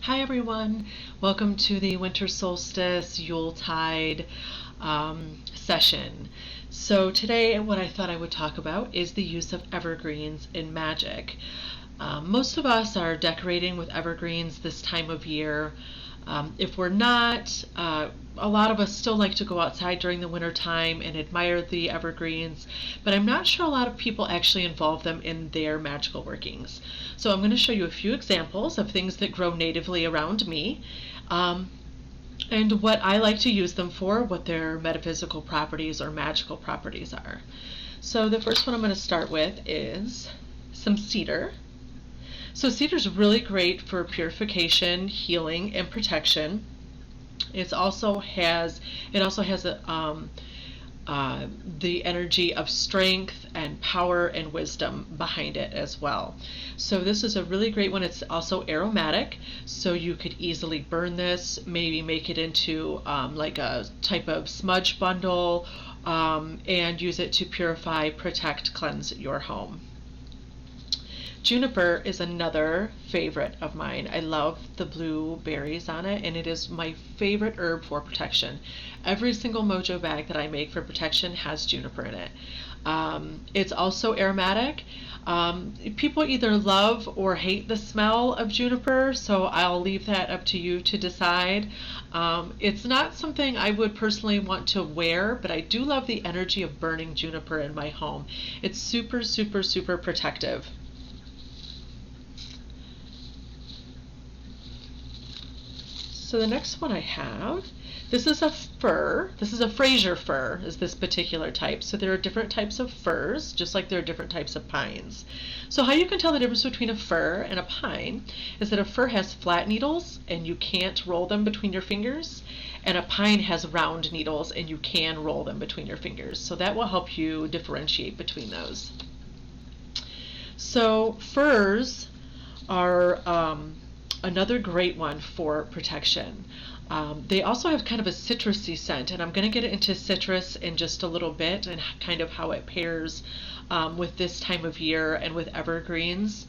Hi everyone, welcome to the winter solstice Yuletide session. So today what I thought I would talk about is the use of evergreens in magic. Most of us are decorating with evergreens this time of year. If we're not, a lot of us still like to go outside during the winter time and admire the evergreens, but I'm not sure a lot of people actually involve them in their magical workings. So I'm going to show you a few examples of things that grow natively around me, and what I like to use them for, what their metaphysical properties or magical properties are. So the first one I'm going to start with is some cedar. So cedar is really great for purification, healing, and protection. It also has the energy of strength and power and wisdom behind it as well. So this is a really great one. It's also aromatic, so you could easily burn this, maybe make it into like a type of smudge bundle, and use it to purify, protect, cleanse your home. Juniper is another favorite of mine. I love the blue berries on it, and it is my favorite herb for protection. Every single mojo bag that I make for protection has juniper in it. It's also aromatic. People either love or hate the smell of juniper, so I'll leave that up to you to decide. It's not something I would personally want to wear, but I do love the energy of burning juniper in my home. It's super, super, super protective. So the next one I have, this is a fir. This is a Fraser fir, is this particular type. So there are different types of firs, just like there are different types of pines. So how you can tell the difference between a fir and a pine is that a fir has flat needles and you can't roll them between your fingers, and a pine has round needles and you can roll them between your fingers. So that will help you differentiate between those. So firs are another great one for protection. They also have kind of a citrusy scent, and I'm going to get into citrus in just a little bit and kind of how it pairs with this time of year and with evergreens.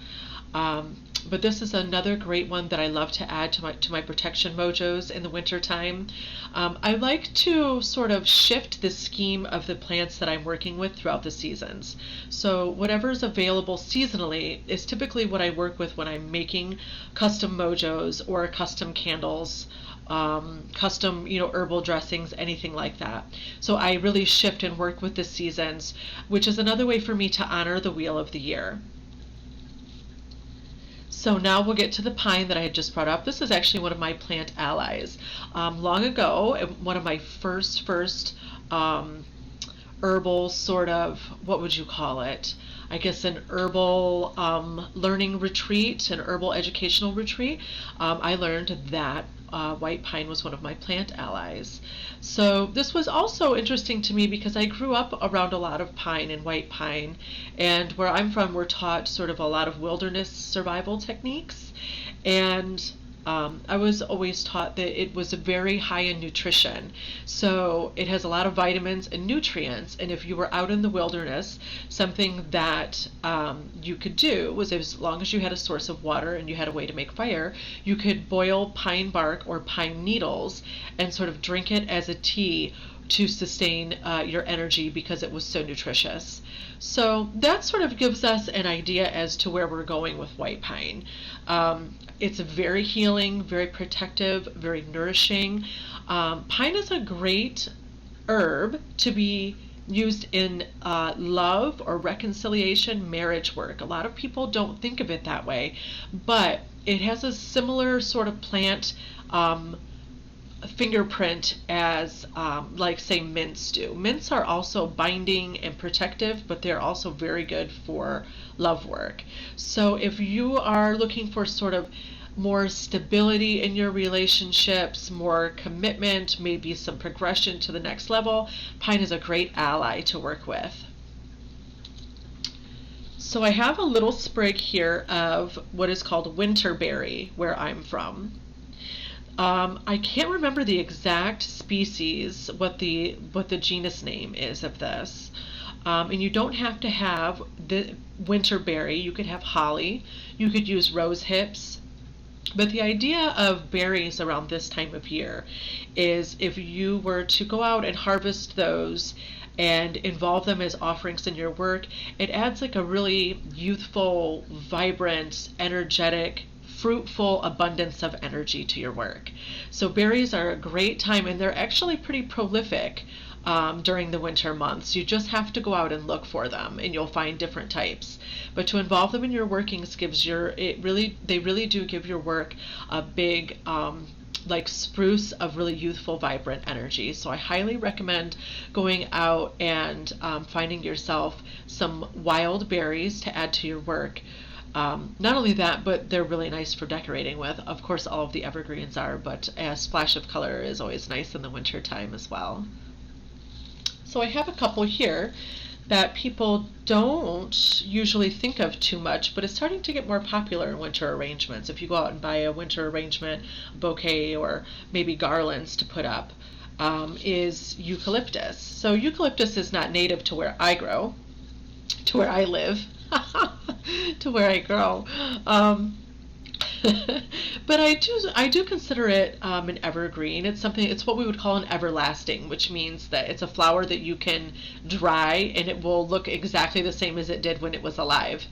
But this is another great one that I love to add to my protection mojos in the winter time. I like to sort of shift the scheme of the plants that I'm working with throughout the seasons. So whatever is available seasonally is typically what I work with when I'm making custom mojos or custom candles, custom, herbal dressings, anything like that. So I really shift and work with the seasons, which is another way for me to honor the wheel of the year. So now we'll get to the pine that I had just brought up. This is actually one of my plant allies. Long ago, one of my first herbal sort of, what would you call it? I guess an herbal learning retreat, an herbal educational retreat. I learned that white pine was one of my plant allies. So this was also interesting to me because I grew up around a lot of pine and white pine, and where I'm from we're taught sort of a lot of wilderness survival techniques, and I was always taught that it was very high in nutrition. So it has a lot of vitamins and nutrients, and if you were out in the wilderness, something that you could do was, as long as you had a source of water and you had a way to make fire, you could boil pine bark or pine needles and sort of drink it as a tea to sustain your energy because it was so nutritious. So that sort of gives us an idea as to where we're going with white pine. It's very healing, very protective, very nourishing. Pine is a great herb to be used in love or reconciliation, marriage work. A lot of people don't think of it that way, but it has a similar sort of plant fingerprint as like say mints do. Mints are also binding and protective, but they're also very good for love work. So if you are looking for sort of more stability in your relationships, more commitment, maybe some progression to the next level, pine is a great ally to work with. So I have a little sprig here of what is called winterberry where I'm from. I can't remember the exact species, what the genus name is of this. And you don't have to have the winterberry. You could have holly. You could use rose hips. But the idea of berries around this time of year is if you were to go out and harvest those and involve them as offerings in your work, it adds like a really youthful, vibrant, energetic, fruitful abundance of energy to your work. So berries are a great time, and they're actually pretty prolific during the winter months. You just have to go out and look for them, and you'll find different types. But to involve them in your workings they really do give your work a big like spruce of really youthful, vibrant energy. So I highly recommend going out and finding yourself some wild berries to add to your work. Not only that, but they're really nice for decorating with. Of course, all of the evergreens are, but a splash of color is always nice in the winter time as well. So I have a couple here that people don't usually think of too much, but it's starting to get more popular in winter arrangements. If you go out and buy a winter arrangement bouquet or maybe garlands to put up, is eucalyptus. So eucalyptus is not native to where I grow, to where I live, to where I grow. But I do consider it an evergreen. It's what we would call an everlasting, which means that it's a flower that you can dry and it will look exactly the same as it did when it was alive.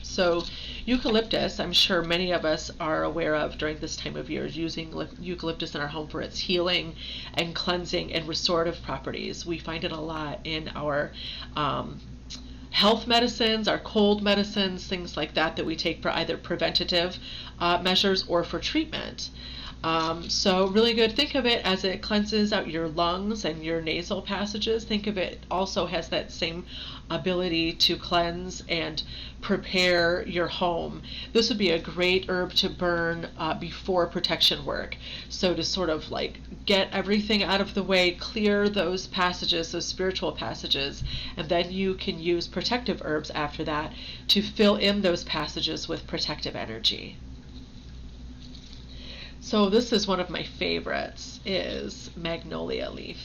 So eucalyptus, I'm sure many of us are aware of during this time of year, using eucalyptus in our home for its healing and cleansing and restorative properties. We find it a lot in our health medicines, our cold medicines, things like that we take for either preventative measures or for treatment. So really good. Think of it as it cleanses out your lungs and your nasal passages. Think of it also has that same ability to cleanse and prepare your home. This would be a great herb to burn before protection work. So to sort of like get everything out of the way, clear those passages, those spiritual passages, and then you can use protective herbs after that to fill in those passages with protective energy. So this is one of my favorites, is magnolia leaf.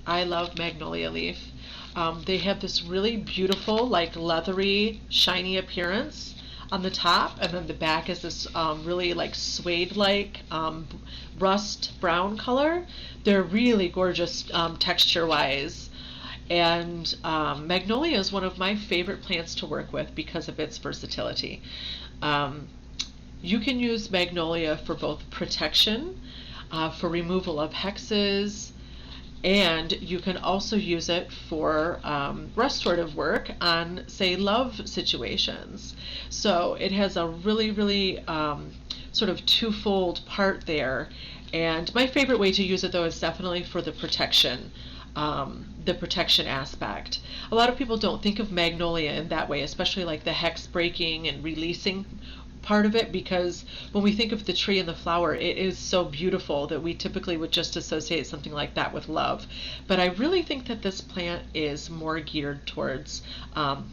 I love magnolia leaf. They have this really beautiful, like leathery, shiny appearance on the top, and then the back is this really like suede-like rust brown color. They're really gorgeous texture-wise. And magnolia is one of my favorite plants to work with because of its versatility. You can use magnolia for both protection, for removal of hexes, and you can also use it for restorative work on, say, love situations. So it has a really, really sort of twofold part there. And my favorite way to use it, though, is definitely for the protection aspect. A lot of people don't think of magnolia in that way, especially like the hex breaking and releasing part of it, because when we think of the tree and the flower, it is so beautiful that we typically would just associate something like that with love. But I really think that this plant is more geared towards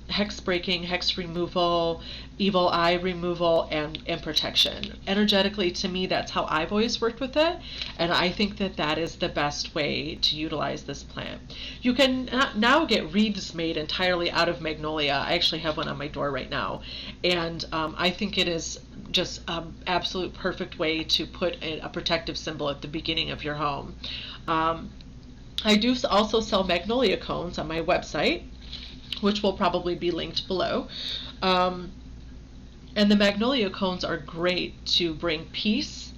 hex breaking, hex removal, evil eye removal, and protection. Energetically, to me, that's how I've always worked with it, and I think that that is the best way to utilize this plant. You can now get wreaths made entirely out of magnolia. I actually have one on my door right now, and I think it is just an absolute perfect way to put a protective symbol at the beginning of your home. I do also sell magnolia cones on my website, which will probably be linked below. And the magnolia cones are great to bring peace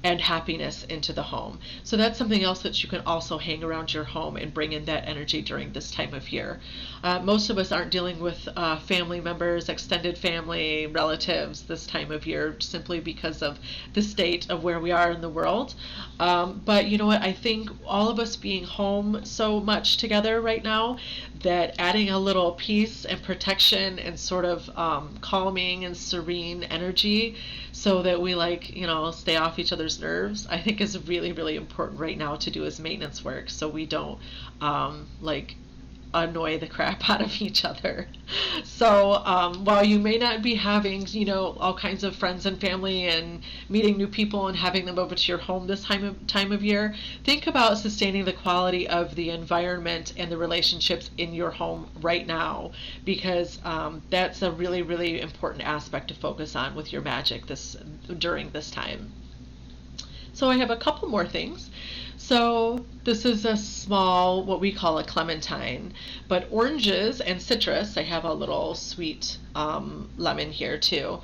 and happiness into the home. So that's something else that you can also hang around your home and bring in that energy during this time of year. Most of us aren't dealing with family members, extended family, relatives this time of year simply because of the state of where we are in the world. But you know what? I think all of us being home so much together right now, that adding a little peace and protection and sort of calming and serene energy so that we stay off each other's nerves, I think is really, really important right now to do as maintenance work, so we don't annoy the crap out of each other. So while you may not be having, all kinds of friends and family and meeting new people and having them over to your home this time of year, think about sustaining the quality of the environment and the relationships in your home right now, because that's a really, really important aspect to focus on with your magic during this time. So I have a couple more things. So this is a small, what we call a clementine, but oranges and citrus, I have a little sweet lemon here too,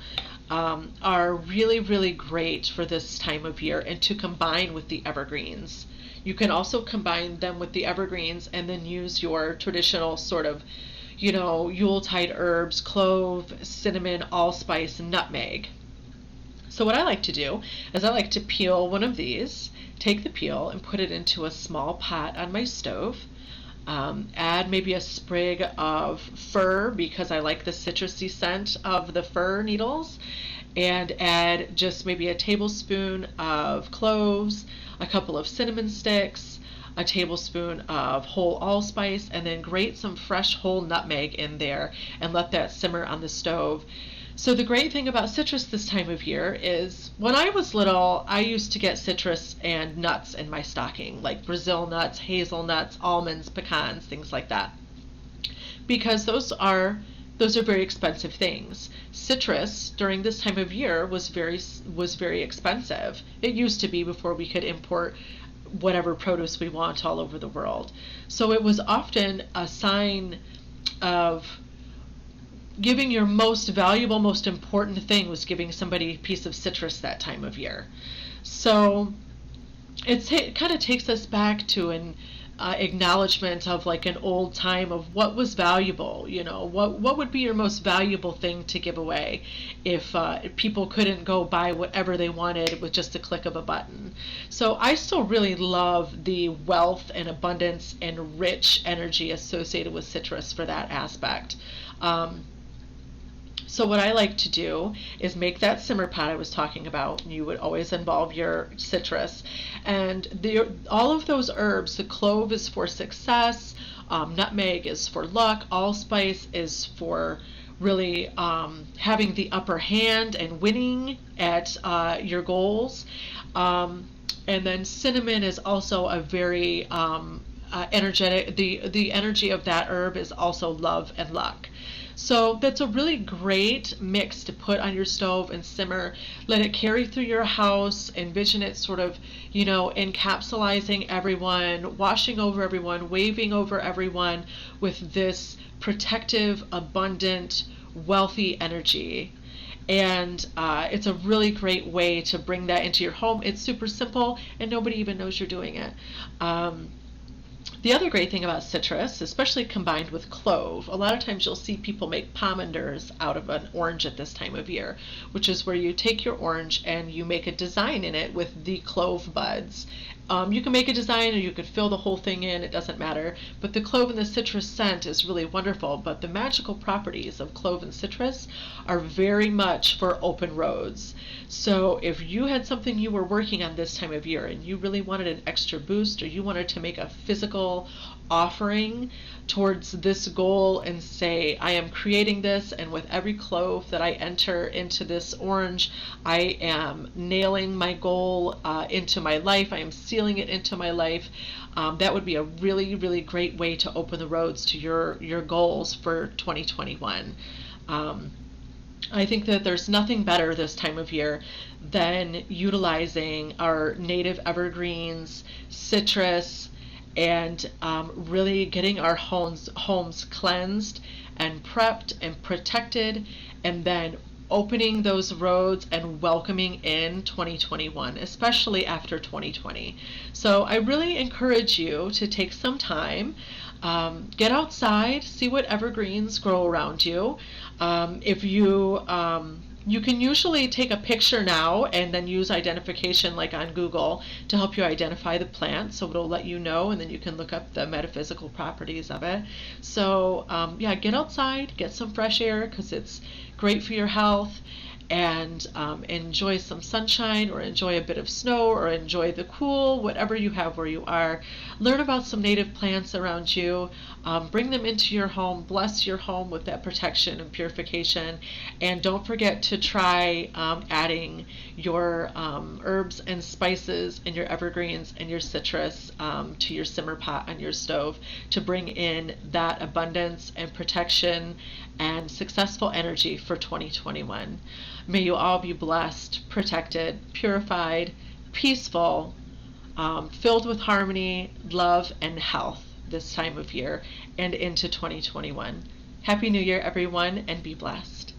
are really, really great for this time of year and to combine with the evergreens. You can also combine them with the evergreens and then use your traditional sort of, Yuletide herbs, clove, cinnamon, allspice, and nutmeg. So what I like to do is I like to peel one of these, take the peel and put it into a small pot on my stove. Add maybe a sprig of fir because I like the citrusy scent of the fir needles, and add just maybe a tablespoon of cloves, a couple of cinnamon sticks, a tablespoon of whole allspice, and then grate some fresh whole nutmeg in there and let that simmer on the stove. So the great thing about citrus this time of year is when I was little, I used to get citrus and nuts in my stocking, like Brazil nuts, hazelnuts, almonds, pecans, things like that, because those are very expensive things. Citrus during this time of year was very expensive. It used to be before we could import whatever produce we want all over the world. So it was often a sign of giving your most valuable, most important thing was giving somebody a piece of citrus that time of year. So it kind of takes us back to an acknowledgement of like an old time of what was valuable. What would be your most valuable thing to give away if people couldn't go buy whatever they wanted with just a click of a button. So I still really love the wealth and abundance and rich energy associated with citrus for that aspect. So what I like to do is make that simmer pot I was talking about. You would always involve your citrus. And all of those herbs, the clove is for success, nutmeg is for luck, allspice is for really having the upper hand and winning at your goals. And then cinnamon is also a very energetic, the energy of that herb is also love and luck. So that's a really great mix to put on your stove and simmer. Let it carry through your house. Envision it sort of, encapsulating everyone, washing over everyone, waving over everyone with this protective, abundant, wealthy energy. And it's a really great way to bring that into your home. It's super simple and nobody even knows you're doing it. The other great thing about citrus, especially combined with clove, a lot of times you'll see people make pomanders out of an orange at this time of year, which is where you take your orange and you make a design in it with the clove buds. You can make a design or you could fill the whole thing in, it doesn't matter. But the clove and the citrus scent is really wonderful. But the magical properties of clove and citrus are very much for open roads. So if you had something you were working on this time of year and you really wanted an extra boost, or you wanted to make a physical offering towards this goal and say, I am creating this, and with every clove that I enter into this orange, I am nailing my goal into my life, I am sealing it into my life, that would be a really, really great way to open the roads to your goals for 2021. I think that there's nothing better this time of year than utilizing our native evergreens, citrus, and really getting our homes cleansed and prepped and protected, and then opening those roads and welcoming in 2021, especially after 2020. So I really encourage you to take some time, get outside, see what evergreens grow around you. If you can usually take a picture now and then use identification like on Google to help you identify the plant, so it'll let you know, and then you can look up the metaphysical properties of it. So yeah, get outside, get some fresh air because it's great for your health, and enjoy some sunshine, or enjoy a bit of snow, or enjoy the cool, whatever you have where you are. Learn about some native plants around you. Bring them into your home. Bless your home with that protection and purification. And don't forget to try adding your herbs and spices and your evergreens and your citrus to your simmer pot on your stove to bring in that abundance and protection and successful energy for 2021. May you all be blessed, protected, purified, peaceful, filled with harmony, love, and health this time of year and into 2021. Happy New Year, everyone, and be blessed.